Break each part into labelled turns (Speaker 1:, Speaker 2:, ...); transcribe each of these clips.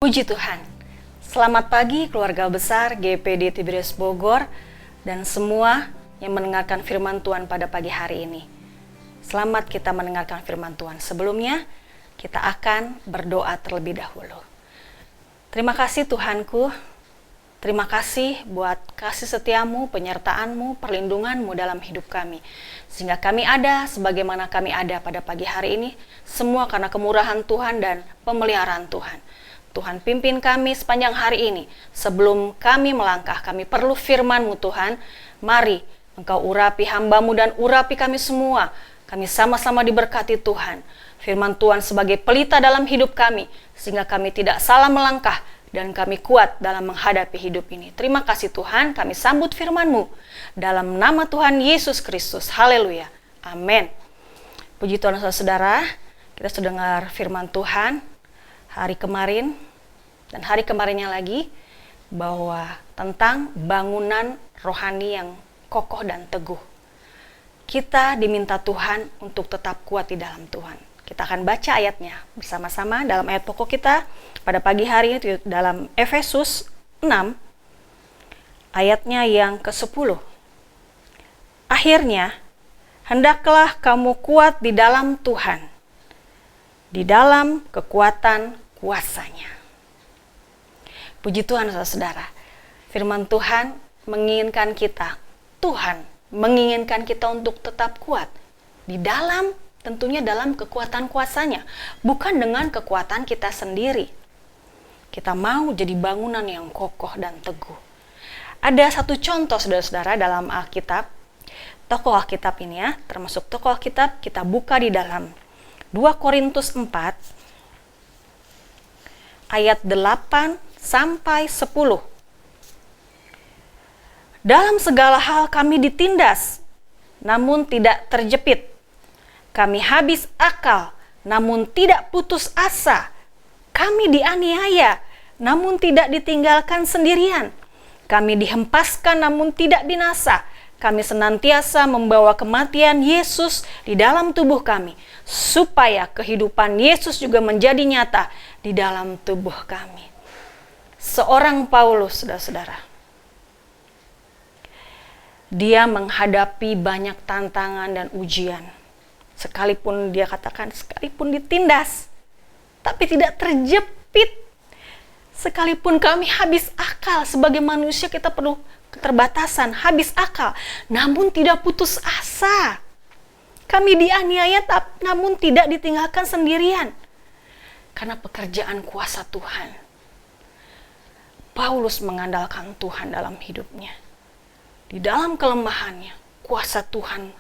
Speaker 1: Puji Tuhan. Selamat pagi keluarga besar GPD Tiberias Bogor dan semua yang mendengarkan firman Tuhan pada pagi hari ini. Selamat kita mendengarkan firman Tuhan. Sebelumnya, kita akan berdoa terlebih dahulu. Terima kasih Tuhanku. Terima kasih buat kasih setiamu, penyertaanmu, perlindunganmu dalam hidup kami. Sehingga kami ada sebagaimana kami ada pada pagi hari ini. Semua karena kemurahan Tuhan dan pemeliharaan Tuhan. Tuhan pimpin kami sepanjang hari ini. Sebelum kami melangkah, kami perlu firman-Mu Tuhan. Mari Engkau urapi hamba-Mu dan urapi kami semua. Kami sama-sama diberkati Tuhan. Firman Tuhan sebagai pelita dalam hidup kami. Sehingga kami tidak salah melangkah dan kami kuat dalam menghadapi hidup ini. Terima kasih Tuhan, kami sambut firman-Mu. Dalam nama Tuhan Yesus Kristus. Haleluya. Amin. Puji Tuhan saudara, kita sudah dengar firman Tuhan hari kemarin dan hari kemarinnya lagi bahwa tentang bangunan rohani yang kokoh dan teguh. Kita diminta Tuhan untuk tetap kuat di dalam Tuhan. Kita akan baca ayatnya bersama-sama dalam ayat pokok kita pada pagi hari ini dalam Efesus 6 ayatnya yang ke-10. Akhirnya, hendaklah kamu kuat di dalam Tuhan, di dalam kekuatan kuasanya. Puji Tuhan saudara, firman Tuhan menginginkan kita, Tuhan menginginkan kita untuk tetap kuat di dalam, tentunya dalam kekuatan kuasanya, bukan dengan kekuatan kita sendiri. Kita mau jadi bangunan yang kokoh dan teguh. Ada satu contoh saudara-saudara dalam Alkitab, tokoh Alkitab ini ya, termasuk tokoh Alkitab, kita buka di dalam 2 Korintus 4 ayat 8 sampai 10. Dalam segala hal kami ditindas, namun tidak terjepit. Kami habis akal, namun tidak putus asa. Kami dianiaya, namun tidak ditinggalkan sendirian. Kami dihempaskan, namun tidak binasa. Kami senantiasa membawa kematian Yesus di dalam tubuh kami, supaya kehidupan Yesus juga menjadi nyata di dalam tubuh kami. Seorang Paulus, saudara-saudara, dia menghadapi banyak tantangan dan ujian. Sekalipun dia katakan, sekalipun ditindas, tapi tidak terjepit. Sekalipun kami habis akal, sebagai manusia kita perlu keterbatasan, habis akal, namun tidak putus asa. Kami dianiaya, namun tidak ditinggalkan sendirian. Karena pekerjaan kuasa Tuhan. Paulus mengandalkan Tuhan dalam hidupnya. Di dalam kelemahannya, kuasa Tuhan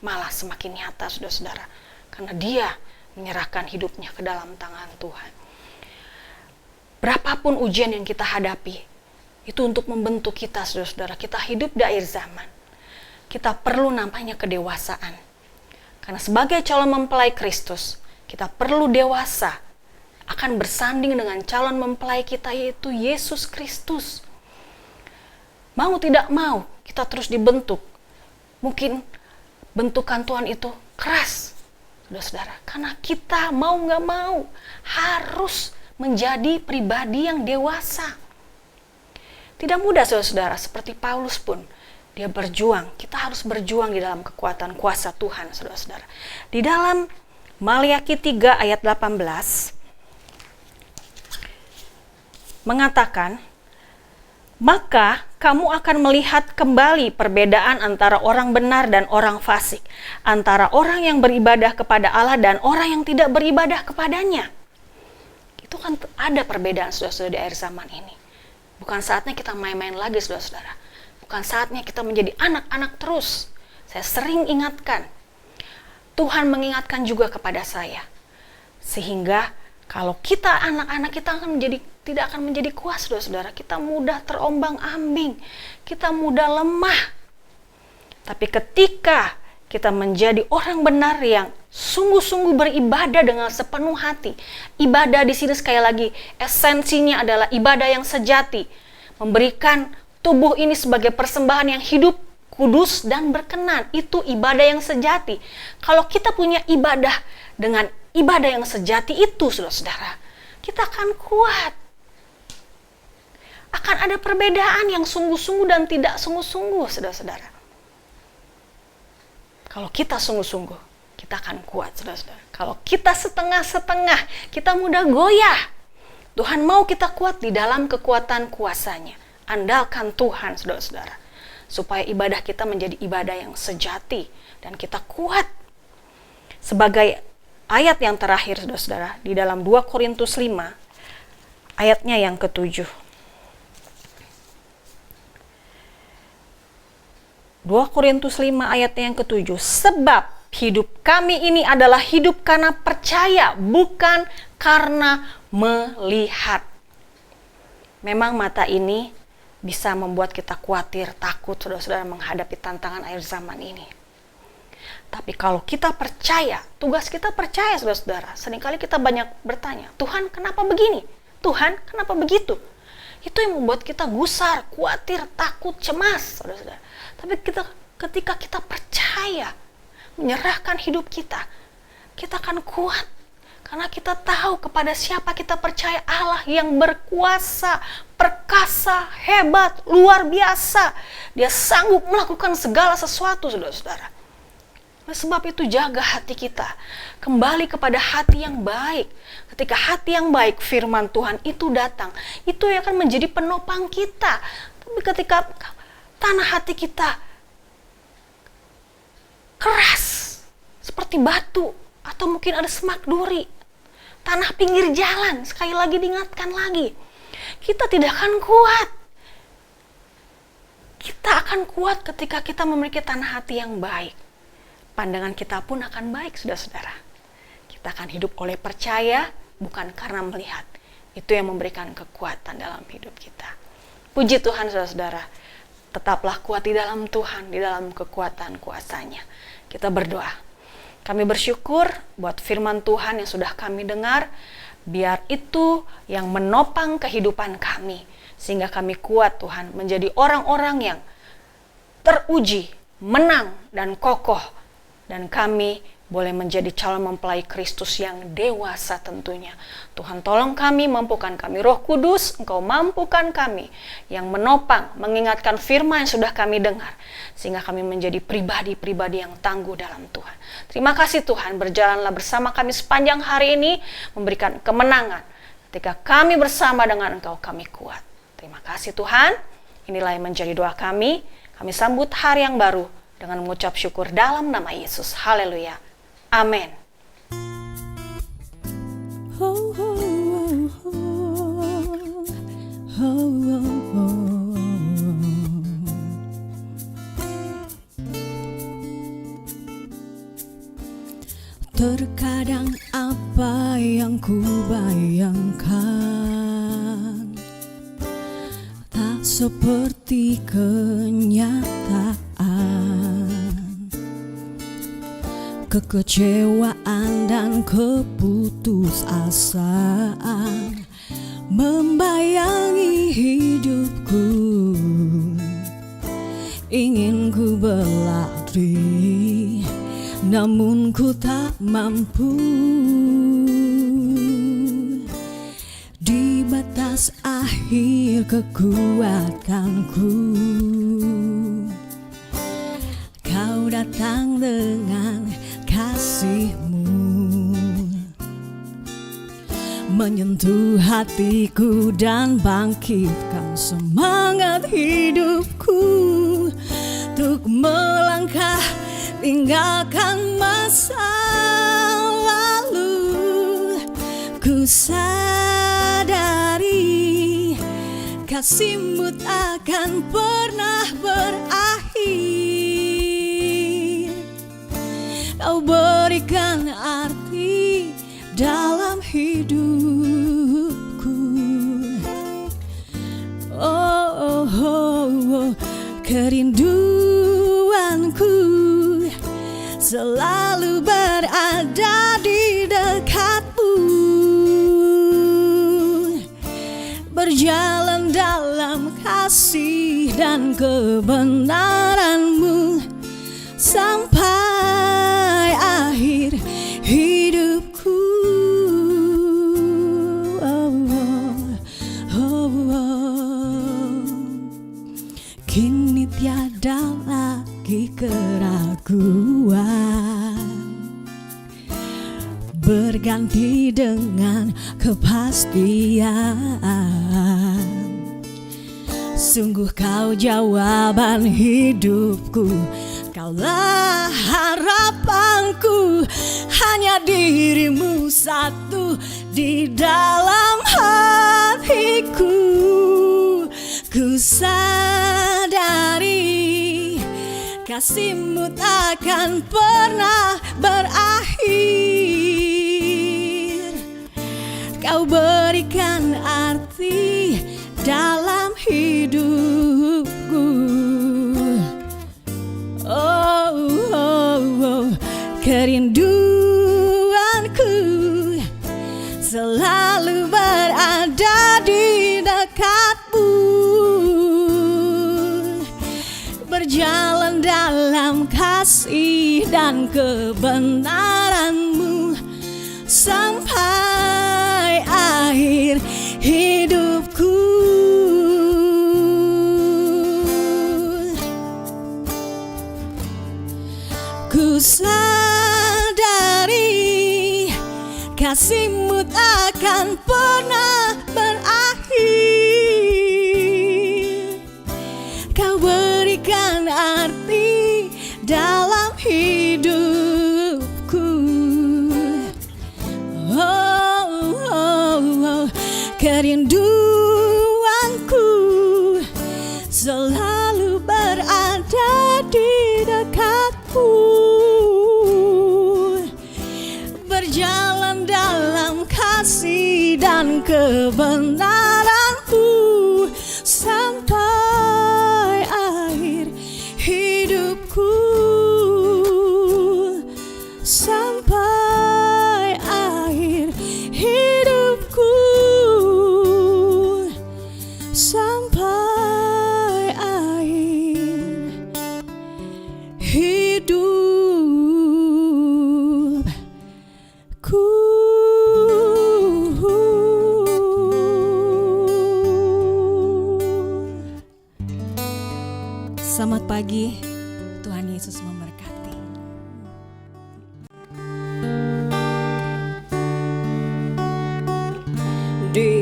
Speaker 1: malah semakin nyata, saudara-saudara. Karena dia menyerahkan hidupnya ke dalam tangan Tuhan. Berapapun ujian yang kita hadapi, itu untuk membentuk kita, saudara-saudara. Kita hidup di akhir zaman. Kita perlu namanya kedewasaan. Karena sebagai calon mempelai Kristus, kita perlu dewasa. Akan bersanding dengan calon mempelai kita, yaitu Yesus Kristus. Mau tidak mau, kita terus dibentuk. Mungkin bentukan Tuhan itu keras, saudara-saudara. Karena kita mau nggak mau harus menjadi pribadi yang dewasa. Tidak mudah saudara-saudara, seperti Paulus pun. Dia berjuang, kita harus berjuang di dalam kekuatan kuasa Tuhan, saudara-saudara. Di dalam Maliaki 3 ayat 18, mengatakan, maka kamu akan melihat kembali perbedaan antara orang benar dan orang fasik, antara orang yang beribadah kepada Allah dan orang yang tidak beribadah kepadanya. Itu kan ada perbedaan saudara-saudara di akhir zaman ini. Bukan saatnya kita main-main lagi saudara-saudara. Bukan saatnya kita menjadi anak-anak terus. Saya sering ingatkan. Tuhan mengingatkan juga kepada saya. Sehingga kalau kita anak-anak, kita tidak akan menjadi kuat saudara-saudara. Kita mudah terombang-ambing. Kita mudah lemah. Tapi ketika kita menjadi orang benar yang sungguh-sungguh beribadah dengan sepenuh hati. Ibadah di sini sekali lagi esensinya adalah ibadah yang sejati. Memberikan tubuh ini sebagai persembahan yang hidup, kudus dan berkenan. Itu ibadah yang sejati. Kalau kita punya ibadah dengan ibadah yang sejati itu, saudara-saudara, kita akan kuat. Akan ada perbedaan yang sungguh-sungguh dan tidak sungguh-sungguh, saudara-saudara. Kalau kita sungguh-sungguh, kita akan kuat, saudara-saudara. Kalau kita setengah-setengah, kita mudah goyah. Tuhan mau kita kuat di dalam kekuatan kuasa-Nya. Andalkan Tuhan, saudara-saudara, supaya ibadah kita menjadi ibadah yang sejati dan kita kuat. Sebagai ayat yang terakhir, saudara-saudara, di dalam 2 Korintus 5, ayatnya yang ke-7. 2 Korintus 5 ayatnya yang ke-7. Sebab hidup kami ini adalah hidup karena percaya, bukan karena melihat. Memang mata ini bisa membuat kita khawatir, takut, saudara-saudara, menghadapi tantangan akhir zaman ini. Tapi kalau kita percaya, tugas kita percaya, saudara-saudara. Seringkali kita banyak bertanya, Tuhan kenapa begini? Tuhan kenapa begitu? Itu yang membuat kita gusar, khawatir, takut, cemas, saudara-saudara. Tapi ketika kita percaya, menyerahkan hidup kita, kita akan kuat. Karena kita tahu kepada siapa kita percaya, Allah yang berkuasa, perkasa, hebat, luar biasa. Dia sanggup melakukan segala sesuatu, saudara-saudara. Oleh sebab itu jaga hati kita. Kembali kepada hati yang baik. Ketika hati yang baik, firman Tuhan itu datang. Itu yang akan menjadi penopang kita. Tapi ketika tanah hati kita keras, seperti batu, atau mungkin ada semak duri, tanah pinggir jalan, sekali lagi diingatkan lagi, kita tidak akan kuat. Kita akan kuat ketika kita memiliki tanah hati yang baik. Pandangan kita pun akan baik, saudara-saudara. Kita akan hidup oleh percaya, bukan karena melihat. Itu yang memberikan kekuatan dalam hidup kita. Puji Tuhan, saudara-saudara. Tetaplah kuat di dalam Tuhan, di dalam kekuatan kuasa-Nya. Kita berdoa. Kami bersyukur buat firman Tuhan yang sudah kami dengar. Biar itu yang menopang kehidupan kami. Sehingga kami kuat, Tuhan, menjadi orang-orang yang teruji, menang, dan kokoh. Dan kami boleh menjadi calon mempelai Kristus yang dewasa tentunya. Tuhan tolong kami, mampukan kami. Roh Kudus, Engkau mampukan kami yang menopang, mengingatkan firman yang sudah kami dengar. Sehingga kami menjadi pribadi-pribadi yang tangguh dalam Tuhan. Terima kasih Tuhan, berjalanlah bersama kami sepanjang hari ini, memberikan kemenangan. Ketika kami bersama dengan Engkau, kami kuat. Terima kasih Tuhan, inilah yang menjadi doa kami. Kami sambut hari yang baru dengan mengucap syukur dalam nama Yesus. Haleluya. Amin.
Speaker 2: Terkadang apa yang ku bayangkan tak seperti kenyataan. Kekecewaan dan keputusasaan membayangi hidupku. Ingin ku berlari, namun ku tak mampu. Di batas akhir kekuatanku, Kau datang dengan kasih-Mu, menyentuh hatiku dan bangkitkan semangat hidupku untuk melangkah, tinggalkan masa lalu. Ku sadari kasih-Mu takkan pernah berakhir. Kau berikan arti dalam hidupku. Oh, oh, oh, oh. Kerinduanku selalu berada di dekat-Mu, berjalan dalam kasih dan kebenaran-Mu sampai akhir hidupku. Oh, oh, oh, oh. keraguan berganti dengan kepastian. Sungguh kau jawaban hidupku, kaulah harapanku, hanya dirimu satu di dalam hatiku. Ku sadari kasihmu takkan pernah berakhir. Kau berikan arti dalam hidupku. Oh, oh, oh, kerinduanku selalu berada di dekatmu, berjalan dalam kasih dan kebenaranmu sampai akhir hidupku. Ku sadari kasihmu takkan pernah berakhir. Kau berikan arti dalam hidupku. Oh, oh, oh, kerinduanku selalu berada di dekatmu, berjalan dalam kasih dan kebenaranmu sampai akhir hidupku, sampai akhir hidupku, sampai akhir hidupku. Selamat pagi, Tuhan Yesus memberkati. Di